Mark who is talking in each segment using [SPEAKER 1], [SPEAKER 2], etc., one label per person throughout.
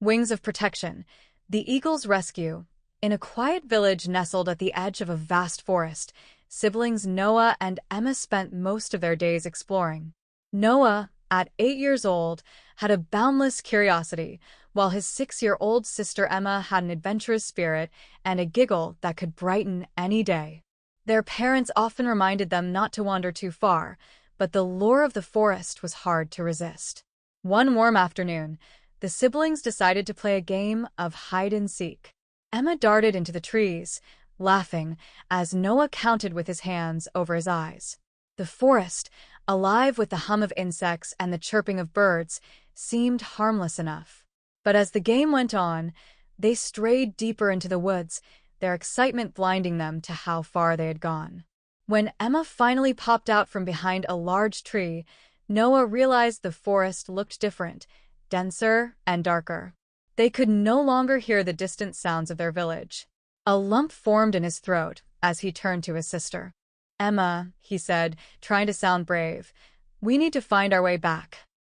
[SPEAKER 1] Wings of protection. The eagle's rescue. In a quiet village nestled at the edge of a vast forest, siblings Noah and Emma spent most of their days exploring. Noah, at 8 years old, had a boundless curiosity, while his 6-year-old sister Emma had an adventurous spirit and a giggle that could brighten any day. Their parents often reminded them not to wander too far, but the lure of the forest was hard to resist. One warm afternoon, the siblings decided to play a game of hide-and-seek. Emma darted into the trees, laughing, as Noah counted with his hands over his eyes. The forest, alive with the hum of insects and the chirping of birds, seemed harmless enough. But as the game went on, they strayed deeper into the woods, their excitement blinding them to how far they had gone. When Emma finally popped out from behind a large tree, Noah realized the forest looked different, denser and darker. They could no longer hear the distant sounds of their village. A lump formed in his throat as he turned to his sister. "Emma," he said, trying to sound brave, "we need to find our way back."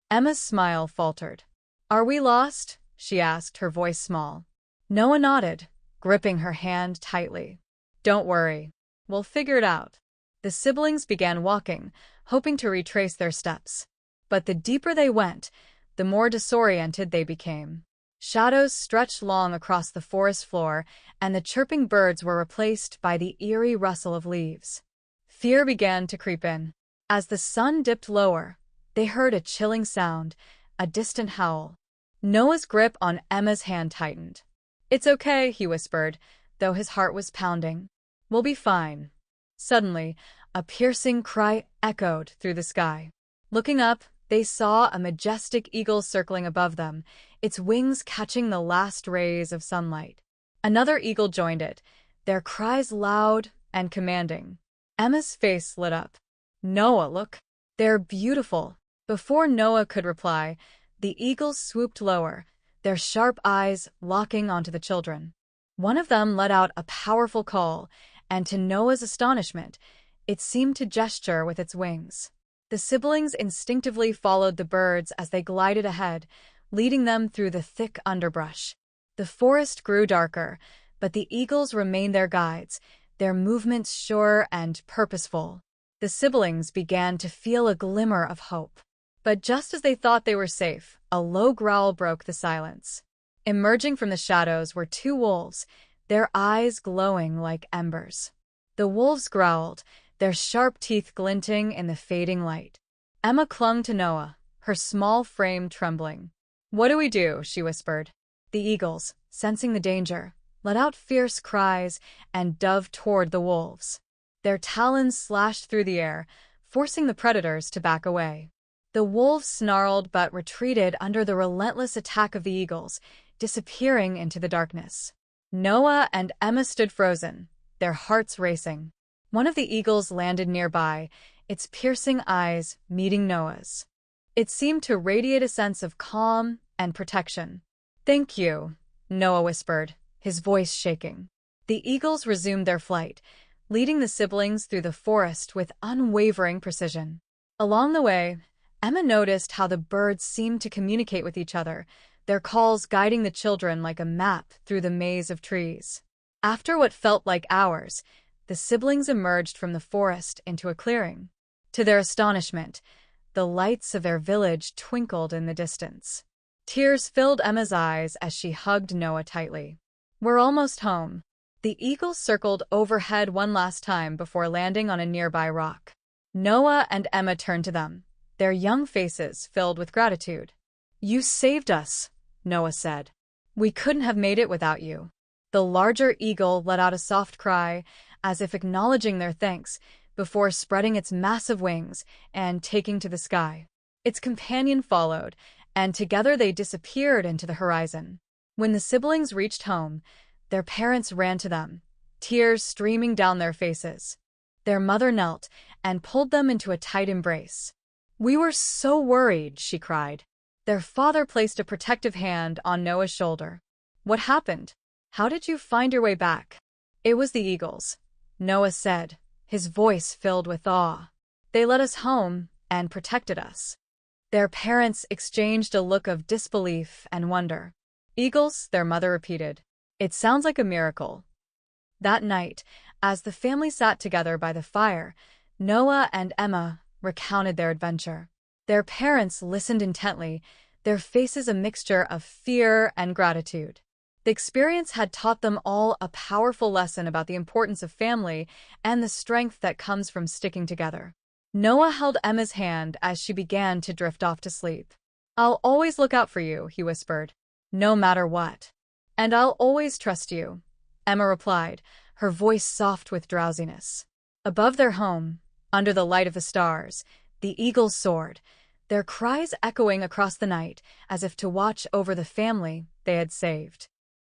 [SPEAKER 1] Emma's smile faltered. "Are we lost?" she asked, her voice small. Noah nodded, gripping her hand tightly. "Don't worry. We'll figure it out." The siblings began walking, hoping to retrace their steps. But the deeper they went, the more disoriented they became. Shadows stretched long across the forest floor, and the chirping birds were replaced by the eerie rustle of leaves. Fear began to creep in. As the sun dipped lower, they heard a chilling sound, a distant howl. Noah's grip on Emma's hand tightened. "It's okay," he whispered, though his heart was pounding. "We'll be fine." Suddenly, a piercing cry echoed through the sky. Looking up, they saw a majestic eagle circling above them, its wings catching the last rays of sunlight. Another eagle joined it, their cries loud and commanding. Emma's face lit up. "Noah, look! They're beautiful!" Before Noah could reply, the eagles swooped lower, their sharp eyes locking onto the children. One of them let out a powerful call, and to Noah's astonishment, it seemed to gesture with its wings. The siblings instinctively followed the birds as they glided ahead, leading them through the thick underbrush. The forest grew darker, but the eagles remained their guides, their movements sure and purposeful. The siblings began to feel a glimmer of hope. But just as they thought they were safe, a low growl broke the silence. Emerging from the shadows were 2 wolves, their eyes glowing like embers. The wolves growled, their sharp teeth glinting in the fading light. Emma clung to Noah, her small frame trembling. "What do we do?" she whispered. The eagles, sensing the danger, let out fierce cries and dove toward the wolves. Their talons slashed through the air, forcing the predators to back away. The wolves snarled but retreated under the relentless attack of the eagles, disappearing into the darkness. Noah and Emma stood frozen, their hearts racing. One of the eagles landed nearby, its piercing eyes meeting Noah's. It seemed to radiate a sense of calm and protection. "Thank you," Noah whispered, his voice shaking. The eagles resumed their flight, leading the siblings through the forest with unwavering precision. Along the way, Emma noticed how the birds seemed to communicate with each other, their calls guiding the children like a map through the maze of trees. After what felt like hours, the siblings emerged from the forest into a clearing. To their astonishment, the lights of their village twinkled in the distance. Tears filled Emma's eyes as she hugged Noah tightly. "We're almost home." The eagle circled overhead one last time before landing on a nearby rock. Noah and Emma turned to them, their young faces filled with gratitude. "You saved us," Noah said. "We couldn't have made it without you." The larger eagle let out a soft cry, as if acknowledging their thanks, before spreading its massive wings and taking to the sky. Its companion followed, and together they disappeared into the horizon. When the siblings reached home, their parents ran to them, tears streaming down their faces. Their mother knelt and pulled them into a tight embrace. "We were so worried," she cried. Their father placed a protective hand on Noah's shoulder. "What happened? How did you find your way back?" "It was the eagles," Noah said, his voice filled with awe. "They led us home and protected us." Their parents exchanged a look of disbelief and wonder. Eagles, their mother repeated. It sounds like a miracle. That night, as the family sat together by the fire, Noah and Emma recounted their adventure. Their parents listened intently, their faces a mixture of fear and gratitude. The experience had taught them all a powerful lesson about the importance of family and the strength that comes from sticking together. Noah held Emma's hand as she began to drift off to sleep. "I'll always look out for you," he whispered, "no matter what. And I'll always trust you," Emma replied, her voice soft with drowsiness. Above their home, under the light of the stars, the eagles soared, their cries echoing across the night as if to watch over the family they had saved.